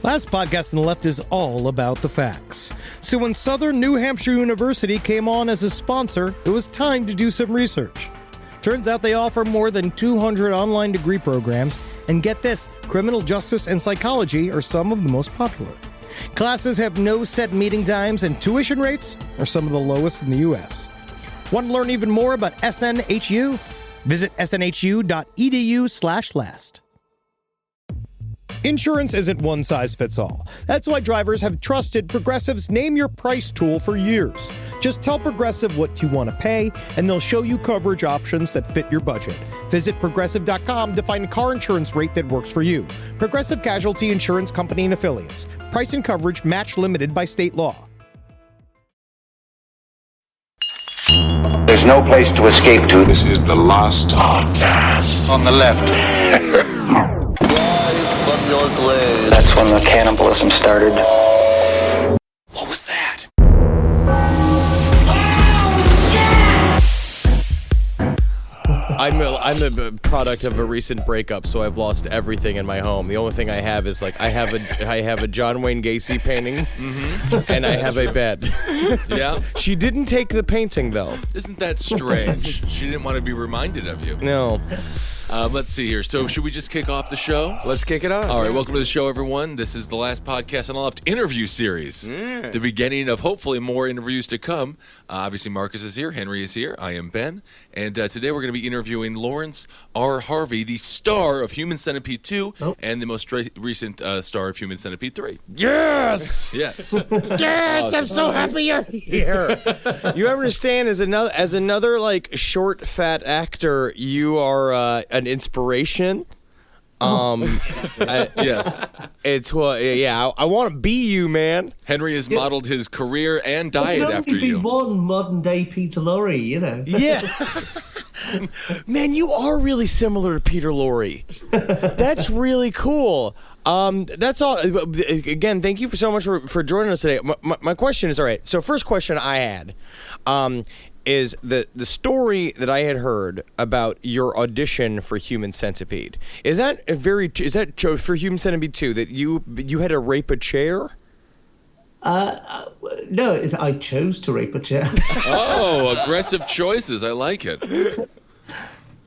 Last podcast on the left is all about the facts. So when Southern New Hampshire University came on as a sponsor, it was time to do some research. Turns out they offer more than 200 online degree programs, and get this, criminal justice and psychology are some of the most popular. Classes have no set meeting times, and tuition rates are some of the lowest in the U.S. Want to learn even more about SNHU? Visit snhu.edu/last. Insurance isn't one size fits all. That's why drivers have trusted Progressive's Name Your Price tool for years. Just tell Progressive what you want to pay, and they'll show you coverage options that fit your budget. Visit Progressive.com to find a car insurance rate that works for you. Progressive Casualty Insurance Company and Affiliates. Price and coverage match limited by state law. There's no place to escape to. This is the last podcast. On the left. That's when the cannibalism started. What was that? I'm a product of a recent breakup, so I've lost everything in my home. The only thing I have is I have a John Wayne Gacy painting, and I have a bed. Yeah. She didn't take the painting though. Isn't that strange? She didn't want to be reminded of you. No. Let's see here. So should we just kick off the show? Let's kick it off. All right, welcome to the show, everyone. This is the last podcast on the left interview series. The beginning of hopefully more interviews to come. Obviously, Marcus is here. Henry is here. I am Ben. And today we're going to be interviewing Laurence R. Harvey, the star of Human Centipede 2 and the most recent star of Human Centipede 3. Yes. Yes. Yes. Awesome. I'm so happy you're here. You understand? As another like short, fat actor, you are an inspiration. Yes. It's I want to be you, man. Henry has modeled his career and diet There after can only you. be one modern day Peter Lorre, you know. Yeah. Man, you are really similar to Peter Lorre. That's really cool. That's all. Again, thank you so much for joining us today. My question is, all right, so first question I had is the story that I had heard about your audition for Human Centipede. Is that for Human Centipede 2 that you had to rape a chair? No, I chose to rape a chair. Oh, aggressive choices. I like it.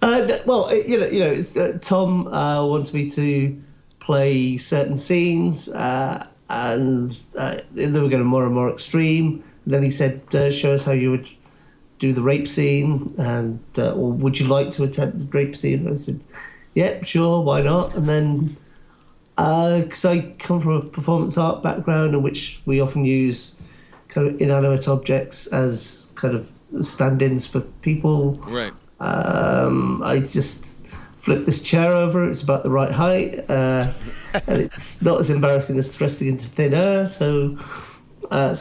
Well, it's, Tom wants me to play certain scenes, and they were getting more and more extreme. And then he said, show us how you would do the rape scene, and or would you like to attempt the rape scene? And I said, yeah, sure, why not? And then, because I come from a performance art background in which we often use kind of inanimate objects as kind of stand-ins for people. Right. I just flipped this chair over. It's about the right height, and it's not as embarrassing as thrusting into thin air. So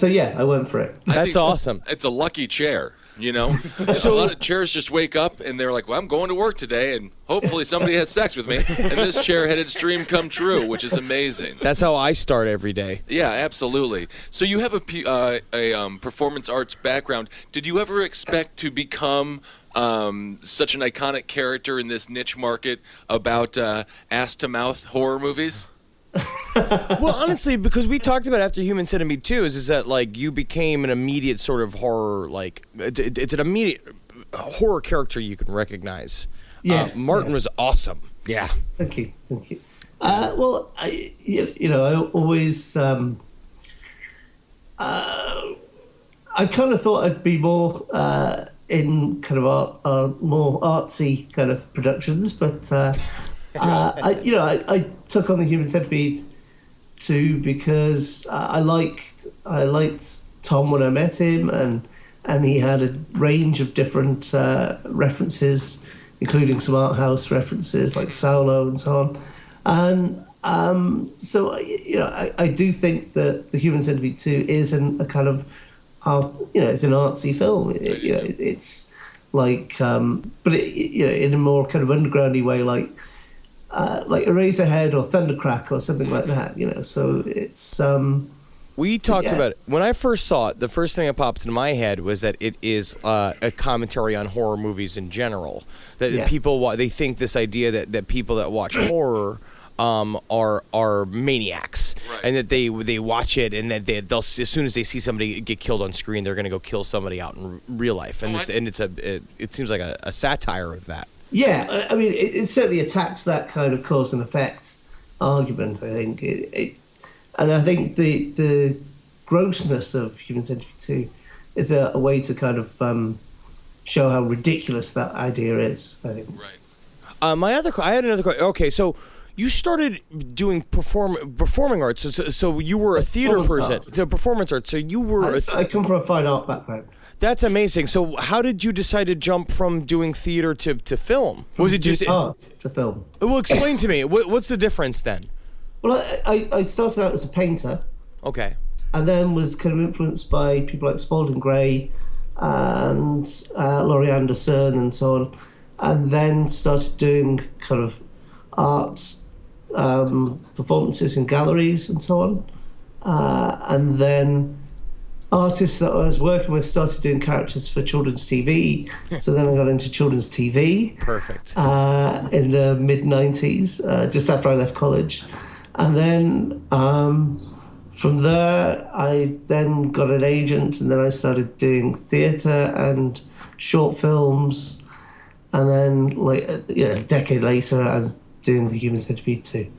yeah, I went for it. That's awesome. It's a lucky chair. You know, so a lot of chairs just wake up and they're like, well, I'm going to work today and hopefully somebody has sex with me. And this chair had its dream come true, which is amazing. That's how I start every day. Yeah, absolutely. So you have a performance arts background. Did you ever expect to become such an iconic character in this niche market about ass-to-mouth horror movies? Well, honestly, because we talked about after Human Centipede 2 is that like you became an immediate sort of horror, like it's an immediate horror character you can recognize. Yeah, Martin was awesome. Yeah. Thank you. Well, I always I kind of thought I'd be more in kind of more artsy kind of productions, but I took on the Human Centipede 2 because I liked Tom when I met him, and he had a range of different references, including some art house references like Saulo and so on. And so I do think that the Human Centipede 2 is a kind of it's an artsy film. It's like but in a more kind of undergroundy way, like Eraserhead or Thundercrack or something like that, So it's we talked about it when I first saw it. The first thing that popped into my head was that it is a commentary on horror movies in general. That people they think this idea that people that watch horror are maniacs. Right. and that they watch it, and that they'll as soon as they see somebody get killed on screen, they're going to go kill somebody out in real life, and it seems like a satire of that. Yeah, I mean, it certainly attacks that kind of cause and effect argument. I think and I think the grossness of Human Centipede 2 is a way to kind of show how ridiculous that idea is, I think. Right. I had another question. Okay, so you started doing performing arts. So you were a theater person. So performance arts. So you were. I come from a fine art background. That's amazing. So how did you decide to jump from doing theater to film? Was it just art to film? Well, explain to me. What's the difference then? Well, I started out as a painter. Okay. And then was kind of influenced by people like Spalding Gray and Laurie Anderson and so on. And then started doing kind of art performances in galleries and so on. And then artists that I was working with started doing characters for children's TV. So then I got into children's TV. Perfect. In the mid-90s, just after I left college. And then from there, I then got an agent, and then I started doing theatre and short films. And then, a decade later, I'm doing the Human Centipede 2.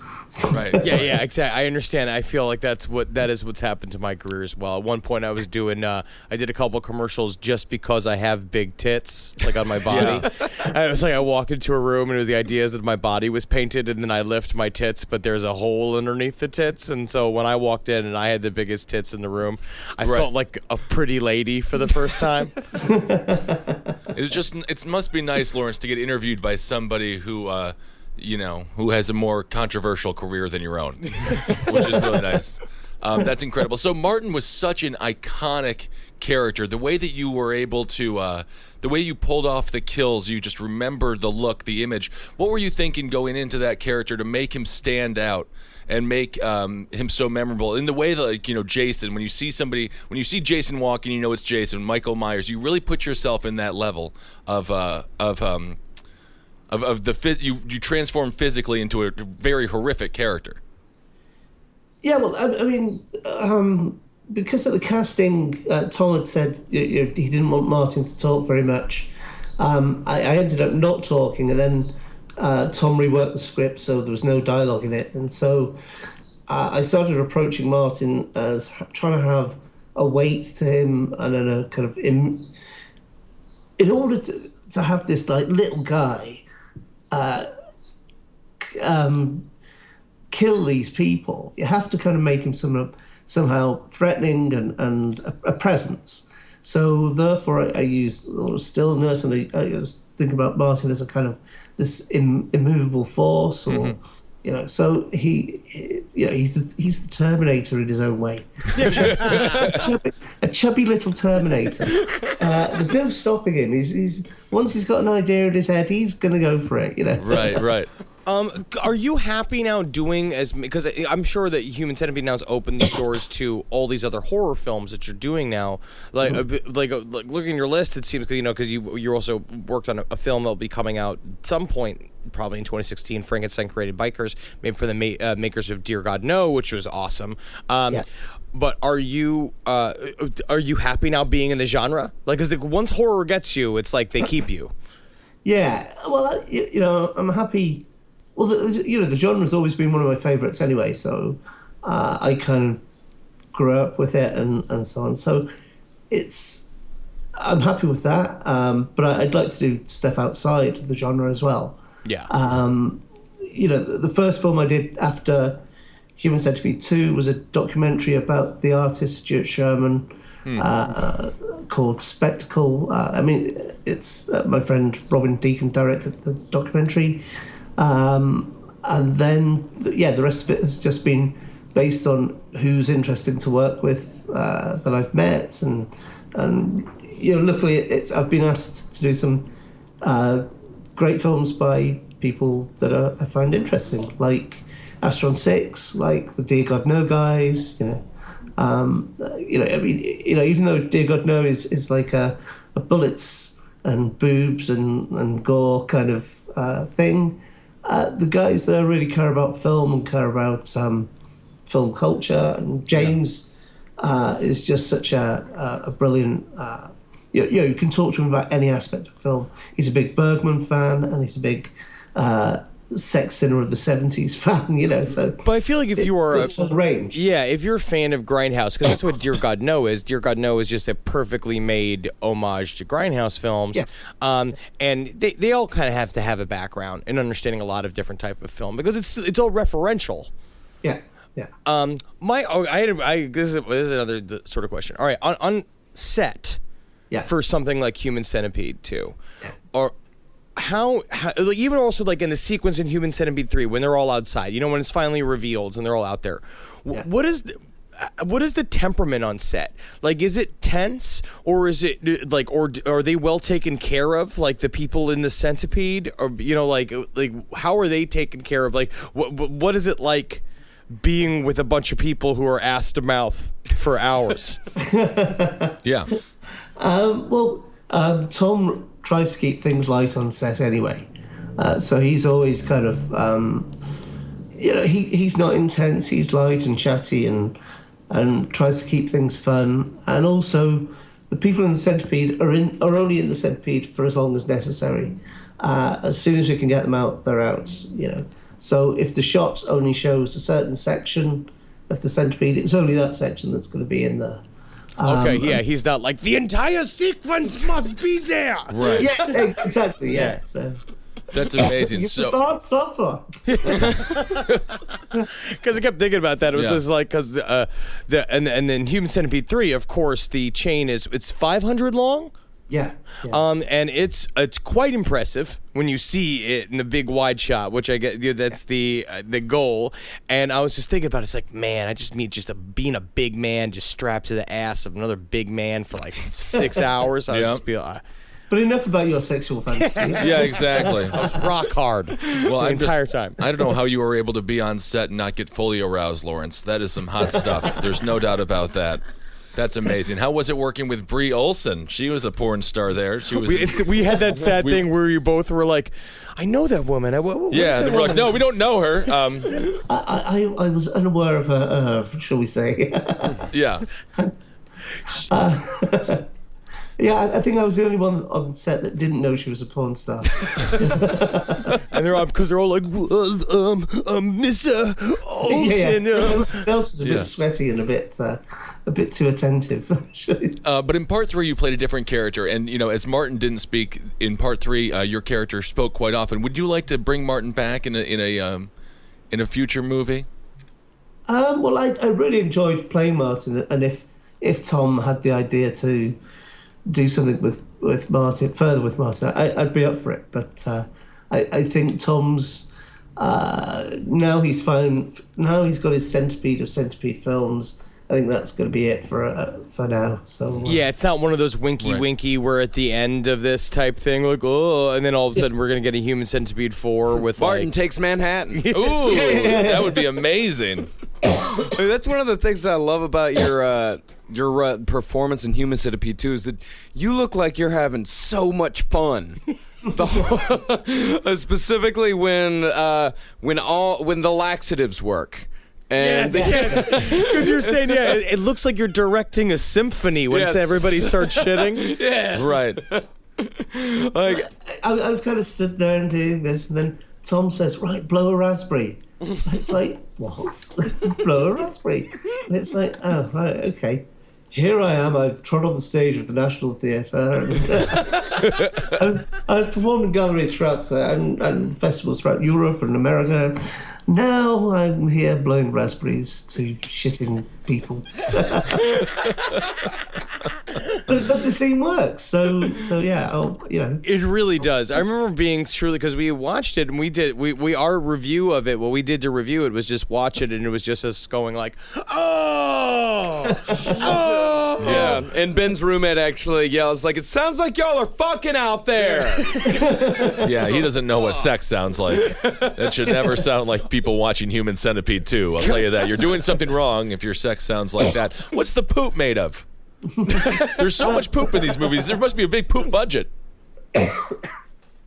Right. Yeah, exactly. I understand. I feel like that is what's happened to my career as well. At one point, I was doing, I did a couple commercials just because I have big tits, like on my body. And it was like I walk into a room and the idea is that my body was painted, and then I lift my tits, but there's a hole underneath the tits. And so when I walked in and I had the biggest tits in the room, I felt like a pretty lady for the first time. It must be nice, Laurence, to get interviewed by somebody who has a more controversial career than your own, which is really nice. That's incredible. So Martin was such an iconic character. The way that you were able to, the way you pulled off the kills, you just remembered the look, the image. What were you thinking going into that character to make him stand out and make him so memorable? In the way that, Jason, when you see Jason walking, it's Jason, Michael Myers, you really put yourself in that level of you transform physically into a very horrific character. Yeah, well, I mean, because of the casting, Tom had said he didn't want Martin to talk very much. I ended up not talking, and then Tom reworked the script so there was no dialogue in it. And so I started approaching Martin as trying to have a weight to him and a kind of... in order to have this little guy kill these people, you have to kind of make him somehow threatening and a presence. So therefore I used stillness, and I was thinking about Martin as a kind of this immovable force, or so he's the Terminator in his own way. a chubby little Terminator. There's no stopping him. He's once he's got an idea in his head, he's gonna go for it. Right. Are you happy now doing because I'm sure that Human Centipede now has opened these doors to all these other horror films that you're doing now. Like looking at your list, it seems because you also worked on a film that'll be coming out at some point, probably in 2016, Frankenstein Created Bikers, made for the makers of Dear God No, which was awesome. But are you happy now being in the genre? Because once horror gets you, it's like they keep you. Yeah, well, I'm happy. Well, the genre's always been one of my favourites anyway, so I kind of grew up with it and so on. So I'm happy with that, but I'd like to do stuff outside of the genre as well. Yeah. The first film I did after Human Centipede 2 was a documentary about the artist Stuart Sherman called Spectacle. It's my friend Robin Deacon directed the documentary. And then, the rest of it has just been based on who's interesting to work with that I've met, and luckily I've been asked to do some great films by people that I find interesting, like Astron 6, like the Dear God No guys. Even though Dear God No is like a bullets and boobs and gore kind of thing. The guys there really care about film and care about film culture. And James is just such a brilliant. You can talk to him about any aspect of film. He's a big Bergman fan, and he's a big sex cinema of the 70s fan, so. But I feel like if you are it's a range. Yeah, if you're a fan of Grindhouse, because that's what Dear God No is. Dear God No is just a perfectly made homage to Grindhouse films. Yeah. And they all kind of have to have a background in understanding a lot of different type of film because it's all referential. Yeah, yeah. This is another sort of question. All right, on set, Yeah. for something like Human Centipede 2, or how like, even also like in the sequence in Human Centipede 3 when they're all outside, when it's finally revealed and they're all out there, what is the temperament on set? Like, is it tense, or is it like, or are they well taken care of, like the people in the Centipede, or like how are they taken care of? Like, what is it like being with a bunch of people who are ass to mouth for hours? Yeah. Tom tries to keep things light on set anyway. So he's always kind of, he's not intense, he's light and chatty and tries to keep things fun. And also, the people in the Centipede are only in the Centipede for as long as necessary. As soon as we can get them out, they're out, So if the shot only shows a certain section of the Centipede, it's only that section that's going to be in there. He's not like the entire sequence must be there. Right. Yeah, exactly. Yeah. So That's amazing. you start suffer. Because I kept thinking about that. It was Yeah. just like and then Human Centipede 3, of course, the chain it's 500 long. Yeah. And it's quite impressive when you see it in the big wide shot, which I get. That's the goal. And I was just thinking about it. It's like, man, I just mean being a big man, just strapped to the ass of another big man for like 6 hours. I was just be like, But enough about your sexual fantasies. Yeah, exactly. I was rock hard the entire time. I don't know how you were able to be on set and not get fully aroused, Lawrence. That is some hot stuff. There's no doubt about that. That's amazing. How was it working with Brie Olson? She was a porn star there. She was. We had that sad thing where you both were like, I know that woman. Yeah, they were like, no, we don't know her. I was unaware of her, shall we say. Yeah. Yeah, I think I was the only one on set that didn't know she was a porn star. And they're all like, Miss Olsen. Everyone else was a bit sweaty and a bit too attentive. But in part 3, you played a different character, and as Martin didn't speak in part 3, your character spoke quite often. Would you like to bring Martin back in a future movie? Well, I really enjoyed playing Martin, and if Tom had the idea to do something with Martin, I'd be up for it. But I think Tom's now he's got his Centipede of Centipede films. I think that's going to be it for now. So yeah, it's not one of those winky where at the end of this type thing, like and then all of a sudden we're going to get a Human Centipede 4 with Martin takes Manhattan. Ooh, that would be amazing. That's one of the things that I love about your performance in Human Centipede 2 is that you look like you're having so much fun. Specifically when the laxatives work. And because you're saying, it looks like you're directing a symphony when everybody starts shitting. Yeah, right. Like I was kind of stood there and doing this, and then Tom says, "Right, blow a raspberry." It's like, what? Blow a raspberry? And it's like, oh, right, okay. Here I am, I've trod on the stage of the National Theatre, and I've performed in galleries throughout and festivals throughout Europe and America. Now I'm here blowing raspberries to shitting people. But the scene works, so yeah, It really does. I remember being truly, because we watched it and we our review of it. What we did to review it was just watch it, and it was just us going like, yeah. And Ben's roommate actually yells like, "It sounds like y'all are fucking out there." Yeah, he doesn't know what sex sounds like. That should never sound like people watching Human Centipede 2. I'll tell you that. You're doing something wrong if your sex sounds like that. What's the poop made of? There's so much poop in these movies. There must be a big poop budget.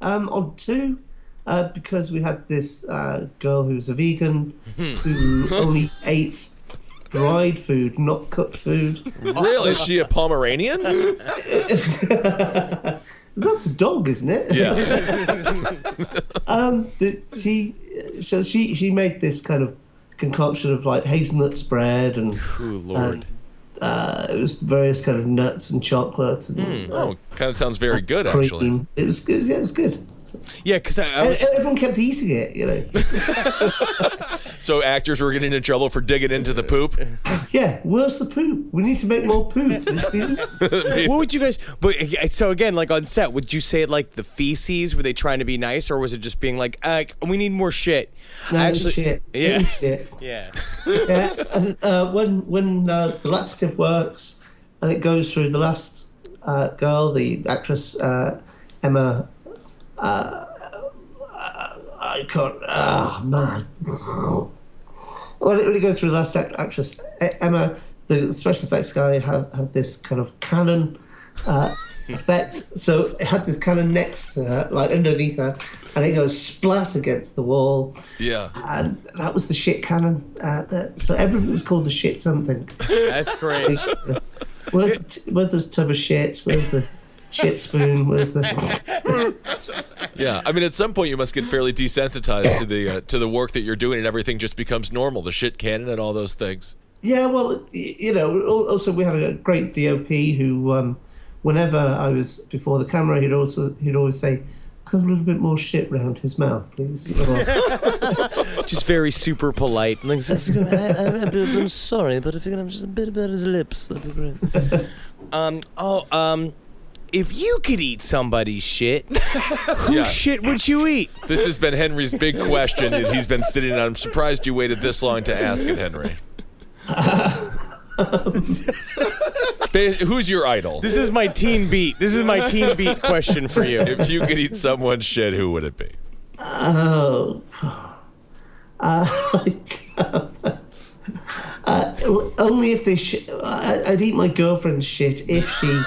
On 2, Because we had this girl who was a vegan who only ate dried food, not cooked food. Really? Is she a Pomeranian? That's a dog, isn't it? Yeah. She made this kind of concoction of like hazelnut spread and Ooh, Lord. it was various kind of nuts and chocolates and Oh, kind of sounds very good, cream. actually. It was good. Yeah, it was good. So, Yeah, because I was. everyone kept eating it, you know. So actors were getting in trouble for digging into the poop? Yeah, where's the poop? We need to make more poop. What would you guys? But so again, like on set, would you say like the feces? Were they trying to be nice, or was it just being like, we need more shit? No, shit. Yeah. Shit. Yeah. Yeah, and when the laxative works and it goes through the last girl, the actress Emma. I can't. Oh man. When it goes through the last actress Emma, the special effects guy have this kind of cannon effect. So it had this cannon next to her, like underneath her, and it goes splat against the wall. Yeah. And that was the shit cannon. So everything was called the shit something. That's great. Where's the tub of shit? Where's the shit spoon? Where's the... Yeah, I mean, at some point you must get fairly desensitized to the work that you're doing, and everything just becomes normal. The shit cannon and all those things. Yeah, well, you know. Also, we had a great DOP who, whenever I was before the camera, he'd always say, "Put a little bit more shit round his mouth, please." Just very super polite. Like, I'm sorry, but if you can have just a bit about his lips, that'd be great. If you could eat somebody's shit, whose shit would you eat? This has been Henry's big question that he's been sitting on. I'm surprised you waited this long to ask it, Henry. Who's your idol? This is my teen beat. This is my teen beat question for you. If you could eat someone's shit, who would it be? Oh. Only if they I'd eat my girlfriend's shit if she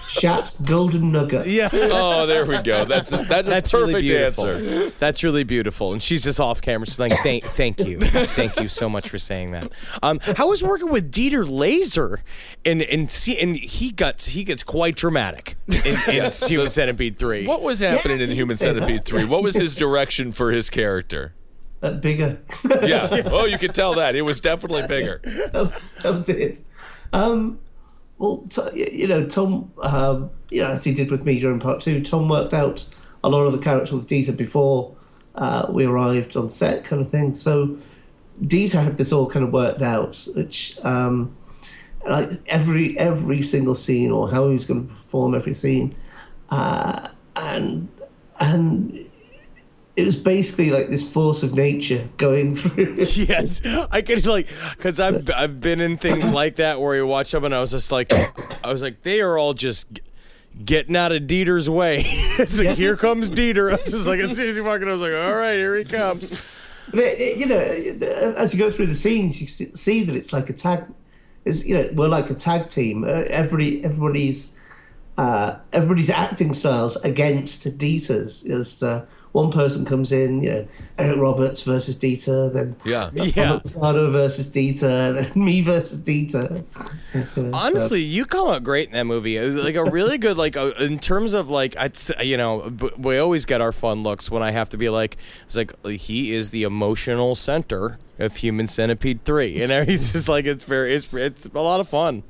shat golden nuggets. Yeah. Oh, there we go. That's a perfect really answer. That's really beautiful. And she's just off camera. She's like, thank you. Thank you so much for saying that. How was working with Dieter Laser? And he gets quite dramatic in Human Centipede 3. What was happening in Human Centipede 3? What was his direction for his character? Bigger. Yeah. Oh, you could tell that. It was definitely bigger. That was it. Well, Tom, as he did with me during part 2, Tom worked out a lot of the character with Dieter before we arrived on set, kind of thing. So Dieter had this all kind of worked out, which like every single scene, or how he was going to perform every scene, and it was basically like this force of nature going through. Yes, I could because I've been in things like that where you watch them and I was like, they are all just getting out of Dieter's way. It's like, here comes Dieter. I was just like, as soon as he walked in, I was like, all right, here he comes. But as you go through the scenes, you see that it's like a tag. We're like a tag team. Everybody's acting styles against Dieter's. As one person comes in, Eric Roberts versus Dieter, then Sado versus Dieter, then me versus Dieter. Honestly, you come out great in that movie. Like a really good, in terms of we always get our fun looks when I have to be like, it's like he is the emotional center of Human Centipede 3, and he's just like it's a lot of fun.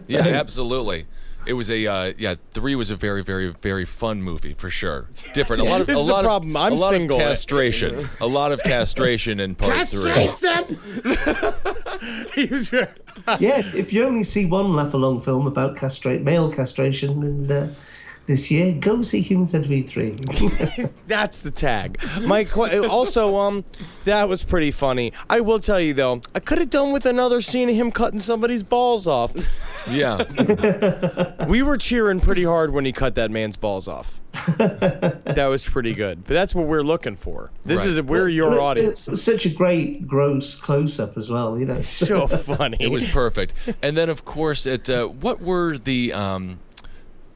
Yeah, absolutely. It was 3 was a very, very, very fun movie for sure. Different. This is the problem. I'm single. Of castration. A lot of castration in part 3. Castrate them. Yeah, if you only see one laugh-along film about male castration, and this year, go see Human Centipede 3. That's the tag. Also, that was pretty funny. I will tell you though, I could have done with another scene of him cutting somebody's balls off. Yeah. We were cheering pretty hard when he cut that man's balls off. That was pretty good. But that's what we're looking for. We're your audience. It was such a great, gross close-up as well, So funny. It was perfect. And then, of course, what were the...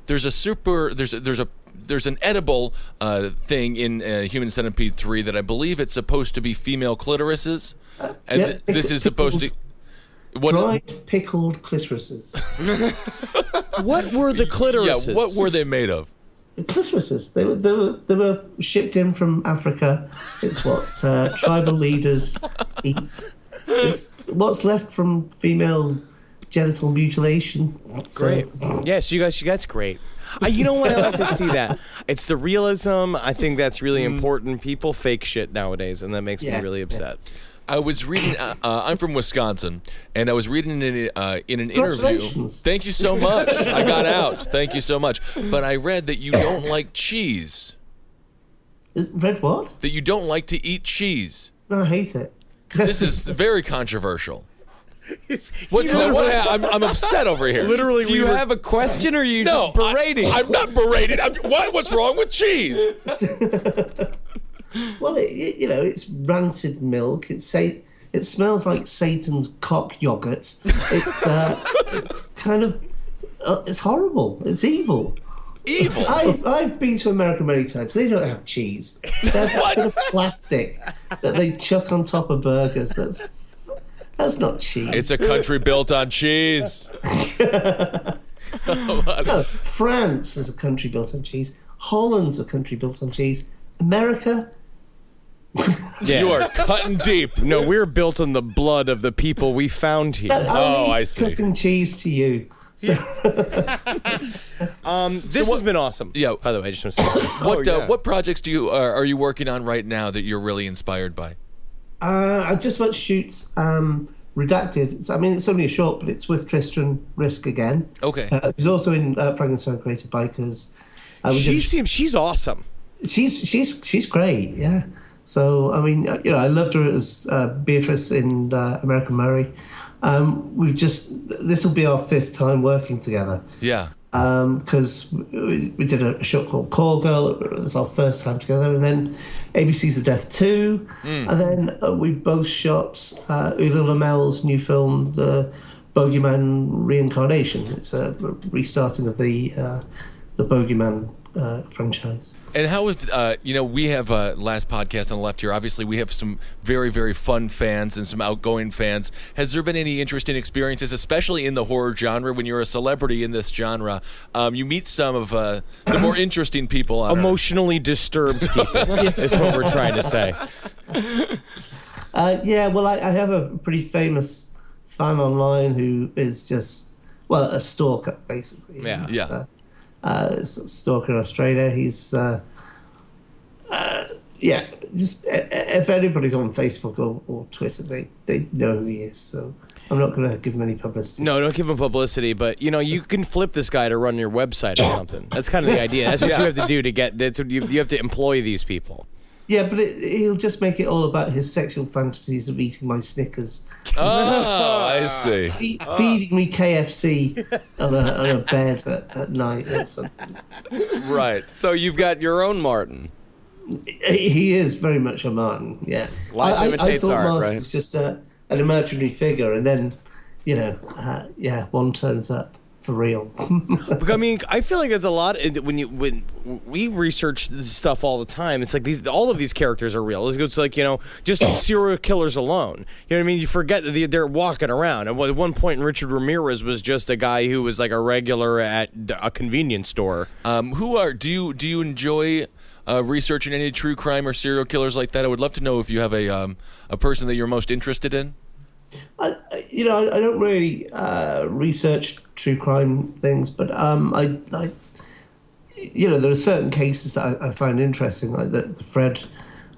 There's a there's an edible thing in Human Centipede 3 that I believe it's supposed to be female clitorises, and this is supposed to. Dried pickled clitorises. What were the clitorises? Yeah, what were they made of? The clitorises. They were shipped in from Africa. It's what tribal leaders eat. It's what's left from female genital mutilation. Great. Yes, you guys, that's great. You know what? I like to see that. It's the realism. I think that's really important. People fake shit nowadays, and that makes me really upset. I was reading. I'm from Wisconsin, and I was reading in an interview. Thank you so much. I got out. Thank you so much. But I read that you don't like cheese. Read what? That you don't like to eat cheese. No, I hate it. This is very controversial. I'm upset over here. Literally, do you have a question, or are you just berating? I'm not berating. What's wrong with cheese? Well, it's rancid milk. It smells like Satan's cock yogurt. It's kind of it's horrible. It's evil. Evil. I've been to America many times. They don't have cheese. They're plastic that they chuck on top of burgers. That's not cheese. It's a country built on cheese. No, France is a country built on cheese. Holland's a country built on cheese. America. You are cutting deep. No, we're built on the blood of the people we found here. I see. Cutting cheese to you. So. This has been awesome. Yeah. By the way, I just want to say what projects are you working on right now that you're really inspired by? I just about to shoot Redacted. It's only a short, but it's with Tristan Risk again. Okay. He's also in Frankenstein Creative Bikers. She's awesome. She's great. Yeah. So I loved her as Beatrice in American Murray. This will be our 5th time working together. Yeah. Because we did a show called Call Girl. It was our first time together, and then ABC's The Death 2, and then we both shot Ula Lamel's new film, The Bogeyman Reincarnation. It's a restarting of the Bogeyman franchise. And how is we have last podcast on the left here. Obviously, we have some very, very fun fans and some outgoing fans. Has there been any interesting experiences, especially in the horror genre, when you're a celebrity in this genre? You meet some of the more interesting people on emotionally disturbed people. Is what we're trying to say. Well, I have a pretty famous fan online who is just a stalker, basically. Yeah. Stalker in Australia. He's just if anybody's on Facebook or Twitter, they know who he is. So I'm not going to give him any publicity. No, don't give him publicity. But you can flip this guy to run your website or something. That's kind of the idea. That's what you have to do to get. That's what you have to employ these people. Yeah, but he'll just make it all about his sexual fantasies of eating my Snickers. Oh, I see. Feeding me KFC on a bed at night or something. Right. So you've got your own Martin. He is very much a Martin, yeah. Life imitates I thought art, Martin right? was just an imaginary figure, and then, one turns up. For real. I feel like there's a lot when we research this stuff all the time. It's like all of these characters are real. It's like just serial killers alone. You know what I mean? You forget that they're walking around. And at one point, Richard Ramirez was just a guy who was like a regular at a convenience store. Do you enjoy researching any true crime or serial killers like that? I would love to know if you have a person that you're most interested in. I don't really research true crime things, but there are certain cases that I find interesting, like the Fred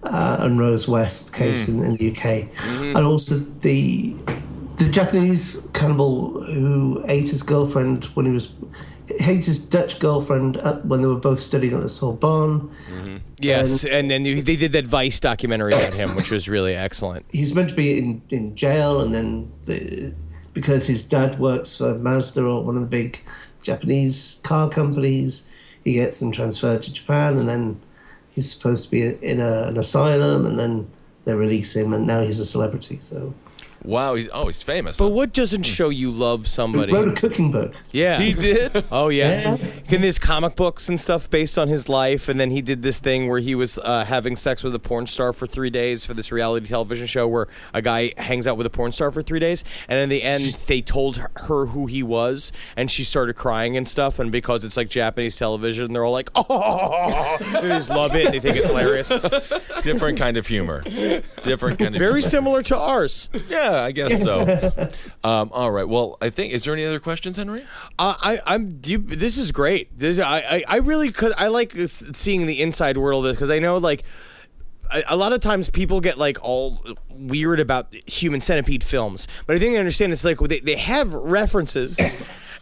and Rose West case in the UK, and also the Japanese cannibal who ate his girlfriend ate his Dutch girlfriend when they were both studying at the Sorbonne. Yes, and then they did that Vice documentary about him, which was really excellent. He's meant to be in jail, and then because his dad works for Mazda or one of the big Japanese car companies, he gets them transferred to Japan, and then he's supposed to be in an asylum, and then they release him, and now he's a celebrity. So Wow, he's famous. But what doesn't show you love somebody? He wrote a cooking book. Yeah. He did? Oh, yeah. And there's comic books and stuff based on his life, and then he did this thing where he was having sex with a porn star for 3 days for this reality television show where a guy hangs out with a porn star for 3 days, and in the end, they told her who he was, and she started crying and stuff, and because it's like Japanese television, they're all like, oh, they just love it, and they think it's hilarious. Different kind of humor. Very similar to ours. Yeah, I guess so. All right. Well, I think. Is there any other questions, Henry? This is great. I really I like seeing the inside world of this because I know like a lot of times people get like all weird about Human Centipede films, but I think they understand it's like they have references.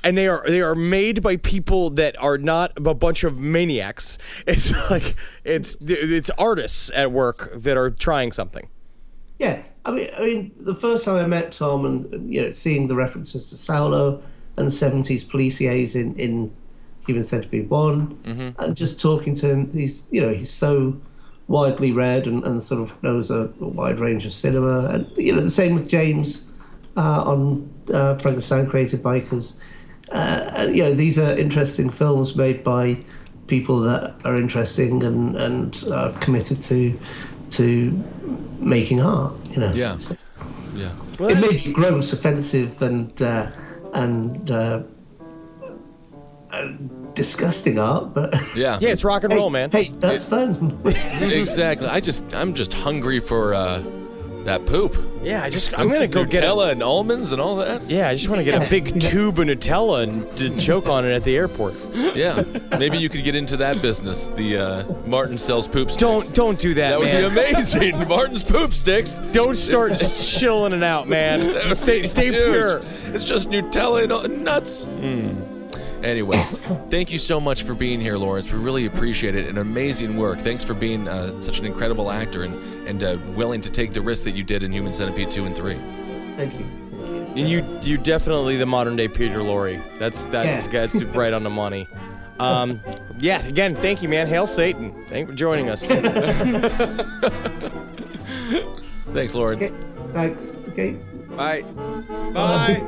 And they are made by people that are not a bunch of maniacs. It's like it's artists at work that are trying something. Yeah, I mean, the first time I met Tom, and seeing the references to Saulo and 70s policiers in Human Centipede 1, and just talking to him, he's so widely read and sort of knows a wide range of cinema, and the same with James on Frankenstein Created Bikers. These are interesting films made by people that are interesting and committed to making art. Yeah. So Yeah. it may be gross, offensive, and disgusting art, but Yeah. Yeah, it's rock and roll, man. hey, that's fun. Exactly. I'm just hungry for that poop. Yeah, I'm gonna go get Nutella and almonds and all that. Yeah, I just want to get a big tube of Nutella and to choke on it at the airport. Yeah. Maybe you could get into that business. The Martin sells poop sticks. Don't do that, That would man. be amazing. Martin's poop sticks. Don't start shilling it out, man. Stay Huge. pure. It's just Nutella and nuts. Anyway, thank you so much for being here, Laurence. We really appreciate it. And amazing work. Thanks for being such an incredible actor and willing to take the risks that you did in Human Centipede 2 and 3. Thank you. And you definitely the modern day Peter Lorre. That's right on the money. Yeah, again, thank you, man. Hail Satan. Thank you for joining us. Thanks, Laurence. Okay. Thanks. Okay. Bye. Bye.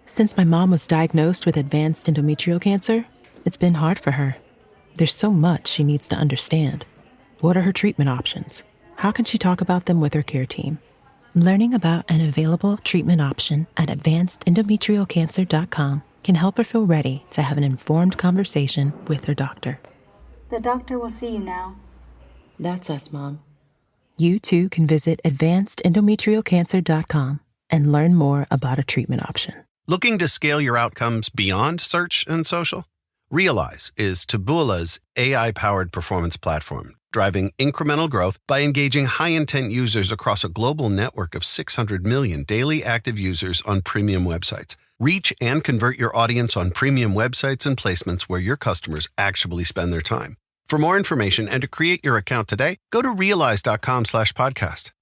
Since my mom was diagnosed with advanced endometrial cancer, it's been hard for her. There's so much she needs to understand. What are her treatment options? How can she talk about them with her care team? Learning about an available treatment option at advancedendometrialcancer.com can help her feel ready to have an informed conversation with her doctor. The doctor will see you now. That's us, Mom. You too can visit advancedendometrialcancer.com and learn more about a treatment option. Looking to scale your outcomes beyond search and social? Realize is Taboola's AI-powered performance platform, driving incremental growth by engaging high-intent users across a global network of 600 million daily active users on premium websites. Reach and convert your audience on premium websites and placements where your customers actually spend their time. For more information and to create your account today, go to realize.com/podcast.